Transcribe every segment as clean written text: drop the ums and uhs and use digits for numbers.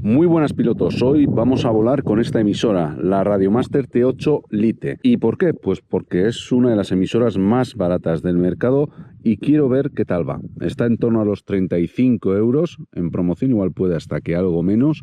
Muy buenas pilotos, hoy vamos a volar con esta emisora, la Radiomaster T8 Lite. ¿Y por qué? Pues porque es una de las emisoras más baratas del mercado y quiero ver qué tal va. Está en torno a los 35 euros, en promoción igual puede hasta que algo menos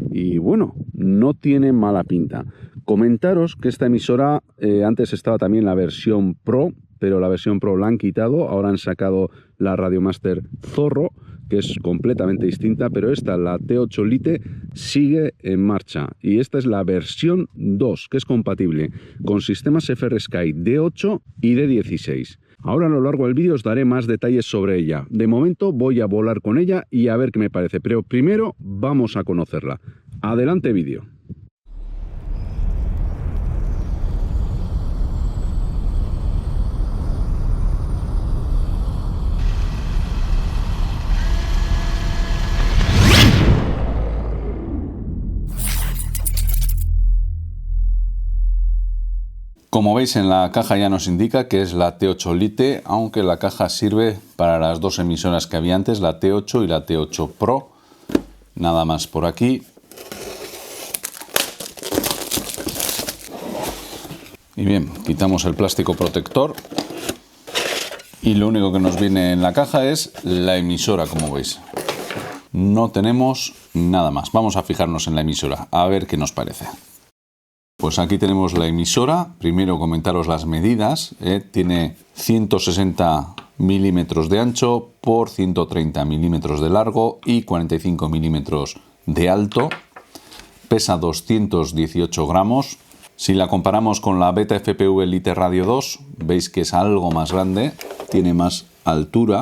y bueno, no tiene mala pinta. Comentaros que esta emisora antes estaba también la versión Pro, pero la versión Pro la han quitado, ahora han sacado la Radiomaster Zorro, que es completamente distinta, pero esta, la T8 Lite, sigue en marcha. Y esta es la versión 2, que es compatible con sistemas FrSky D8 y D16. Ahora a lo largo del vídeo os daré más detalles sobre ella. De momento voy a volar con ella y a ver qué me parece, pero primero vamos a conocerla. Adelante vídeo. Como veis en la caja ya nos indica que es la T8 Lite, aunque la caja sirve para las dos emisoras que había antes, la T8 y la T8 Pro. Nada más por aquí. Y bien, quitamos el plástico protector. Y lo único que nos viene en la caja es la emisora, como veis. No tenemos nada más. Vamos a fijarnos en la emisora, a ver qué nos parece. Pues aquí tenemos la emisora. Primero comentaros las medidas. Tiene 160 milímetros de ancho por 130 milímetros de largo y 45 milímetros de alto. Pesa 218 gramos. Si la comparamos con la Beta FPV Lite Radio 2, veis que es algo más grande, tiene más altura.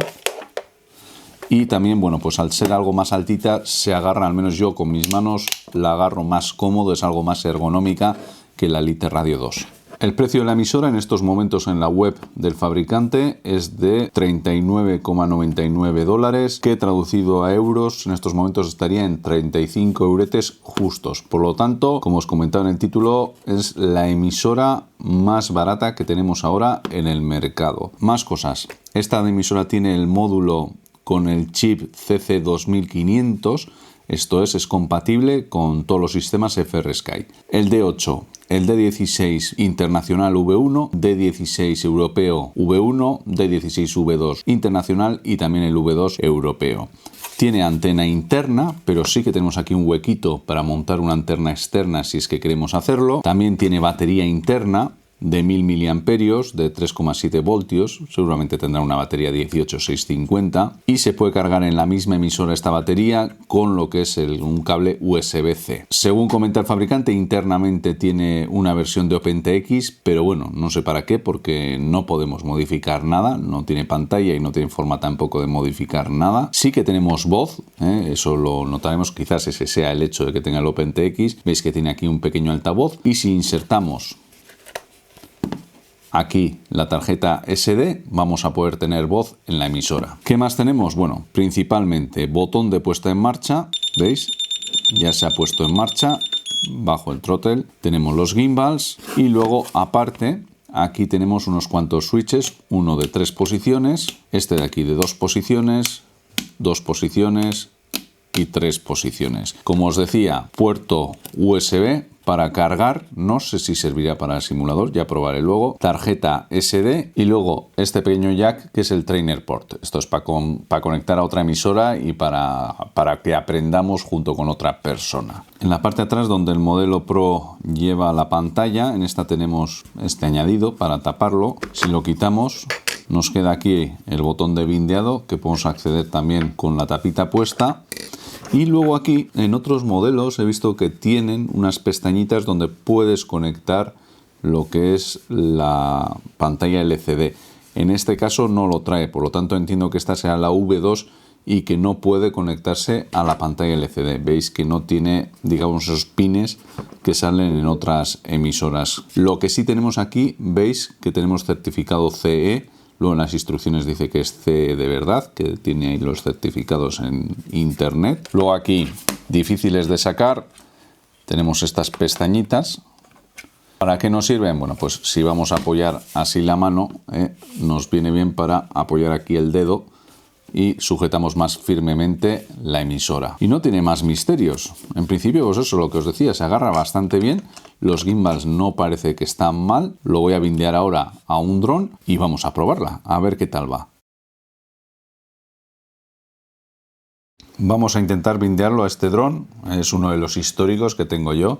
Y también, bueno, pues al ser algo más altita, se agarra, al menos yo con mis manos, la agarro más cómodo, es algo más ergonómica que la Lite Radio 2. El precio de la emisora en estos momentos en la web del fabricante es de 39,99 dólares, que traducido a euros en estos momentos estaría en 35 euretes justos. Por lo tanto, como os comentaba en el título, es la emisora más barata que tenemos ahora en el mercado. Más cosas. Esta emisora tiene el módulo con el chip CC2500, esto es compatible con todos los sistemas FrSky. El D8, el D16 internacional V1, D16 europeo V1, D16 V2 internacional y también el V2 europeo. Tiene antena interna, pero sí que tenemos aquí un huequito para montar una antena externa si es que queremos hacerlo. También tiene batería interna de 1000 miliamperios, de 3,7 voltios, seguramente tendrá una batería 18650 y se puede cargar en la misma emisora esta batería con lo que es un cable USB-C. Según comenta el fabricante, internamente tiene una versión de OpenTX, pero bueno, no sé para qué, porque no podemos modificar nada, no tiene pantalla y no tiene forma tampoco de modificar nada. Sí que tenemos voz, eso lo notaremos, quizás ese sea el hecho de que tenga el OpenTX. Veis que tiene aquí un pequeño altavoz y si insertamos aquí la tarjeta SD, vamos a poder tener voz en la emisora. ¿Qué más tenemos? Bueno, principalmente botón de puesta en marcha, ¿veis? Ya se ha puesto en marcha, bajo el throttle, tenemos los gimbals y luego aparte, aquí tenemos unos cuantos switches, uno de 3 posiciones, este de aquí de 2 posiciones, 2 posiciones y 3 posiciones. Como os decía, puerto USB para cargar, no sé si servirá para el simulador, ya probaré luego, tarjeta SD y luego este pequeño jack que es el trainer port. Esto es para conectar a otra emisora y para que aprendamos junto con otra persona. En la parte de atrás donde el modelo Pro lleva la pantalla, en esta tenemos este añadido para taparlo. Si lo quitamos, nos queda aquí el botón de bindeado que podemos acceder también con la tapita puesta. Y luego aquí en otros modelos he visto que tienen unas pestañitas donde puedes conectar lo que es la pantalla LCD. En este caso no lo trae, por lo tanto entiendo que esta sea la V2 y que no puede conectarse a la pantalla LCD. Veis que no tiene, digamos, esos pines que salen en otras emisoras. Lo que sí tenemos aquí, veis que tenemos certificado CE. Luego en las instrucciones dice que es CE de verdad, que tiene ahí los certificados en internet. Luego aquí, difíciles de sacar, tenemos estas pestañitas. ¿Para qué nos sirven? Bueno, pues si vamos a apoyar así la mano, nos viene bien para apoyar aquí el dedo y sujetamos más firmemente la emisora. Y no tiene más misterios. En principio, pues eso, lo que os decía, se agarra bastante bien. Los gimbals no parece que están mal. Lo voy a bindear ahora a un dron y vamos a probarla, a ver qué tal va. Vamos a intentar bindearlo a este dron. Es uno de los históricos que tengo yo,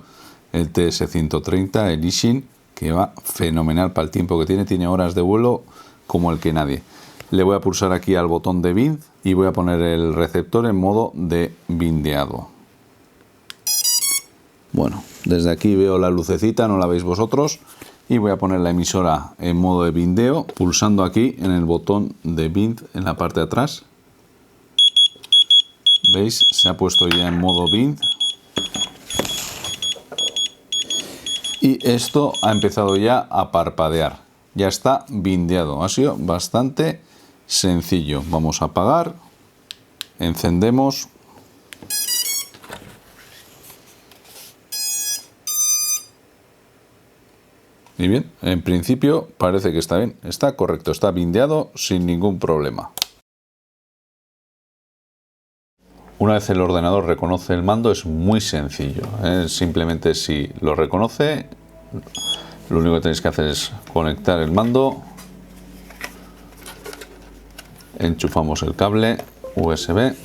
el TS-130, el Ishin, que va fenomenal para el tiempo que tiene. Tiene horas de vuelo como el que nadie. Le voy a pulsar aquí al botón de bind y voy a poner el receptor en modo de bindeado. Bueno, desde aquí veo la lucecita, no la veis vosotros, y voy a poner la emisora en modo de bindeo, pulsando aquí en el botón de bind en la parte de atrás. ¿Veis? Se ha puesto ya en modo bind. Y esto ha empezado ya a parpadear. Ya está bindeado. Ha sido bastante sencillo. Vamos a apagar. Encendemos. Y bien, en principio parece que está bien. Está correcto, está bindeado sin ningún problema. Una vez el ordenador reconoce el mando es muy sencillo. Simplemente si lo reconoce, lo único que tenéis que hacer es conectar el mando. Enchufamos el cable USB.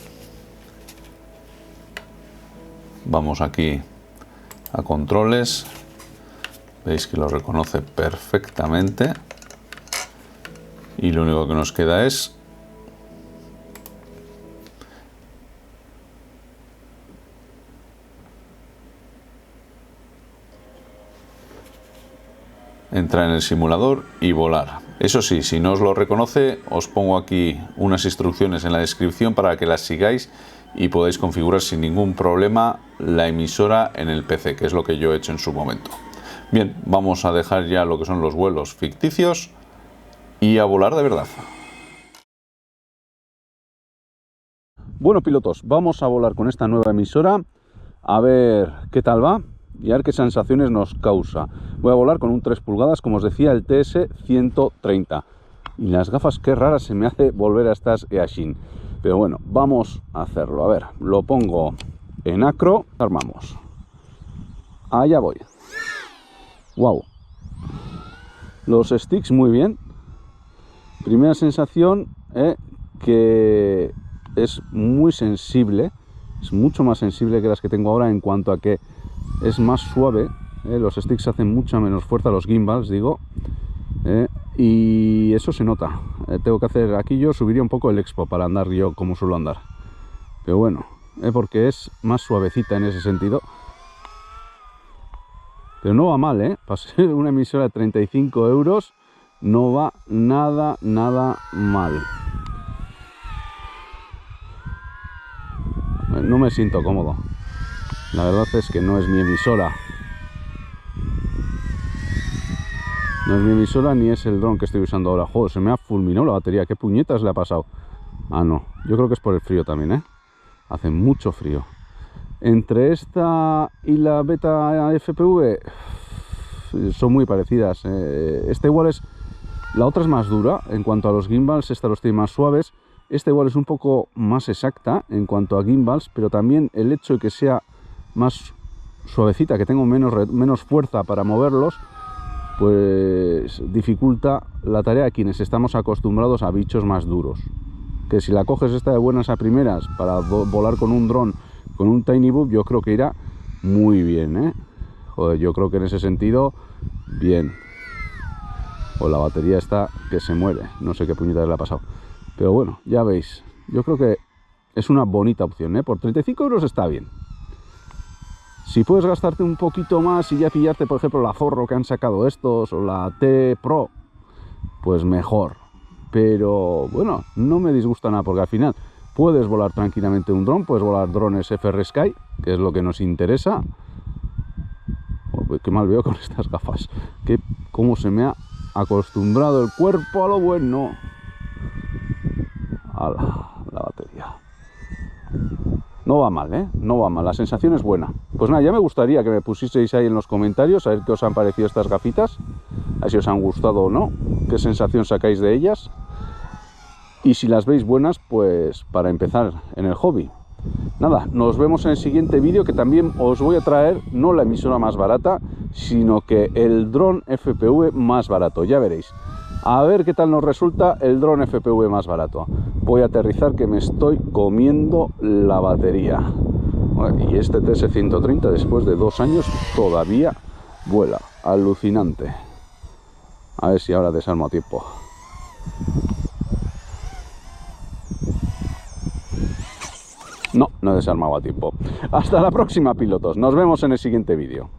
Vamos aquí a controles. Veis que lo reconoce perfectamente. Y lo único que nos queda es entrar en el simulador y volar. Eso sí, si no os lo reconoce, os pongo aquí unas instrucciones en la descripción para que las sigáis y podáis configurar sin ningún problema la emisora en el PC, que es lo que yo he hecho en su momento. Bien, vamos a dejar ya lo que son los vuelos ficticios y a volar de verdad. Bueno, pilotos, vamos a volar con esta nueva emisora a ver qué tal va y a ver qué sensaciones nos causa. Voy a volar con un 3 pulgadas, como os decía, el TS-130. Y las gafas, qué rara se me hace volver a estas Eashin. Pero bueno, vamos a hacerlo. A ver, lo pongo en acro, armamos. Allá voy. Wow. Los sticks muy bien. Primera sensación, que es muy sensible. Es mucho más sensible que las que tengo ahora en cuanto a que es más suave. Los sticks hacen mucha menos fuerza, los gimbals, digo. Y eso se nota. Tengo que hacer aquí, yo subiría un poco el expo para andar yo como suelo andar. Pero bueno, porque es más suavecita en ese sentido. Pero no va mal, para ser una emisora de 35 euros no va nada mal. No me siento cómodo. La verdad es que no es mi emisora. No es mi emisora ni es el dron que estoy usando ahora. Joder, se me ha fulminado la batería. ¿Qué puñetas le ha pasado? Ah, no. Yo creo que es por el frío también, Hace mucho frío. Entre esta y la beta FPV son muy parecidas. Esta igual es... La otra es más dura en cuanto a los gimbals. Esta los tiene más suaves. Esta igual es un poco más exacta en cuanto a gimbals, pero también el hecho de que sea más suavecita, que tengo menos fuerza para moverlos, pues dificulta la tarea a quienes estamos acostumbrados a bichos más duros. Que si la coges esta de buenas a primeras para volar con un dron, con un Tiny Boob, yo creo que irá muy bien, Joder, yo creo que en ese sentido, bien. O la batería está que se muere, no sé qué puñetas le ha pasado. Pero bueno, ya veis, yo creo que es una bonita opción, Por 35 euros está bien. Si puedes gastarte un poquito más y ya pillarte, por ejemplo, la Zorro que han sacado estos, o la T Pro, pues mejor. Pero bueno, no me disgusta nada, porque al final puedes volar tranquilamente un dron, puedes volar drones FrSky, que es lo que nos interesa. Qué mal veo con estas gafas, cómo se me ha acostumbrado el cuerpo a lo bueno. A la batería. No va mal, no va mal, la sensación es buena. Pues nada, ya me gustaría que me pusieseis ahí en los comentarios a ver qué os han parecido estas gafitas, a ver si os han gustado o no, qué sensación sacáis de ellas. y si las veis buenas, pues para empezar en el hobby. Nada, nos vemos en el siguiente vídeo, que también os voy a traer no la emisora más barata, sino que el dron FPV más barato, ya veréis. A ver qué tal nos resulta el dron FPV más barato. Voy a aterrizar, que me estoy comiendo la batería. Y este TS-130 después de 2 años todavía vuela. Alucinante. A ver si ahora desarmo a tiempo. No, no he desarmado a tiempo. Hasta la próxima, pilotos. Nos vemos en el siguiente vídeo.